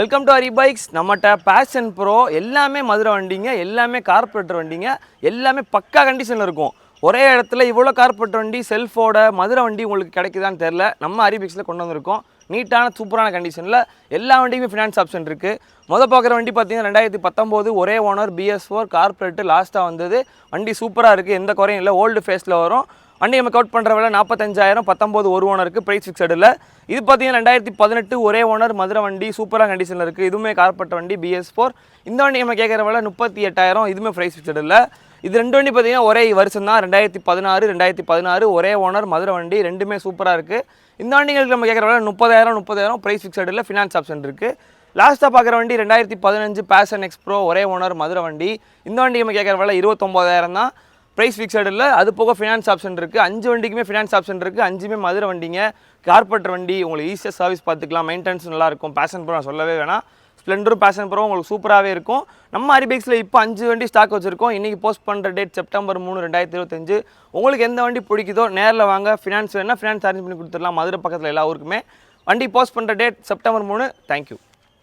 Welcome to Hari bikes. நம்மகிட்ட fashion bro எல்லாமே மதுரை வண்டிங்க, எல்லாமே கார்பரேட்டர் வண்டிங்க, எல்லாமே பக்கா கண்டிஷனில் இருக்கும். ஒரே இடத்துல இவ்வளோ கார்பரேட்டர் வண்டி செல்ஃபோட மதுரை வண்டி உங்களுக்கு கிடைக்குதான்னு தெரில. நம்ம ஹரி பைக்ஸில் கொண்டு வந்திருக்கோம். நீட்டான சூப்பரான கண்டிஷனில் எல்லா வண்டியுமே ஃபினான்ஸ் ஆப்ஷன் இருக்குது. பார்க்குற வண்டி பார்த்தீங்கன்னா 2019 ஒரே ஓனர் BS4 கார்பரேட்டு லாஸ்ட்டாக வந்தது. வண்டி சூப்பராக இருக்குது, எந்த குறையும் இல்லை. ஓல்டு ஃபேஸில் வரும். வண்டி நம்ம கவுட் பண்ணுற விலை 45,000. 19 ஒரு ஓனருக்கு, ப்ரைஸ் ஃபிக்ஸட் இல்லை. இது பார்த்தீங்கன்னா 2018 ஒரே ஓனர் மதுரை வண்டி, சூப்பராக கண்டிஷனில் இருக்குது. இதுவுமே கார்பரேட் வண்டி BS4. இந்த வண்டி நம்ம கேட்குற விலை 38,000. இதுவுமே ப்ரைஸ் ஃபிக்ஸட் இல்லை. இது ரெண்டு வண்டி பார்த்தீங்கன்னா ஒரே வருஷம் தான், 2016 ஒரே ஓனர் மதுரை வண்டி, ரெண்டுமே சூப்பராக இருக்குது. இந்த வண்டிகளுக்கு நம்ம கேட்குற விலை 30,000 ப்ரைஸ் ஃபிக்ஸட் இல்லை, ஃபினான்ஸ் ஆப்ஷன் இருக்குது. லாஸ்ட்டாக பார்க்குற வண்டி 2015 பேஷன் எக்ஸ்ப்ரோ ஒரே ஓனர் மதுரை வண்டி. இந்த வண்டி நம்ம கேட்குற விலை 29,000 தான், ப்ரைஸ் ஃபிக்ஸட் இல்லை. அது போக ஃபினான்ஸ் ஆப்ஷன் இருக்குது. 5 வண்டிக்குமே ஃபினான்ஸ் ஆப்ஷன் இருக்குது. 5மே மதுரை வண்டிங்க, கார்பரேட்டர் வண்டி. உங்களுக்கு ஈஸியாக சர்வீஸ் பார்த்துக்கலாம், மெயின்டெனன்ஸ் நல்லாயிருக்கும். பேஷன் ப்ரோ நான் சொல்லவே வேணாம், ஸ்ப்ளெண்டரும் பேஷன் ப்ரோ உங்களுக்கு சூப்பராகவே இருக்கும். நம்ம ஹரி பைக்ஸில் இப்போ 5 வண்டி ஸ்டாக் வச்சுருக்கோம். இன்றைக்கி போஸ்ட் பண்ணுற டேட் செப்டம்பர் 3, 2025. உங்களுக்கு எந்த வண்டி பிடிக்குதோ நேரில் வாங்க. ஃபினான்ஸ் வேணால் ஃபினான்ஸ் அரேஞ்ச் பண்ணி கொடுத்துடலாம். மதுரை பக்கத்தில் எல்லா ஊருக்குமே. வண்டி போஸ்ட் பண்ணுற டேட் செப்டம்பர் 3. தேங்க்யூ.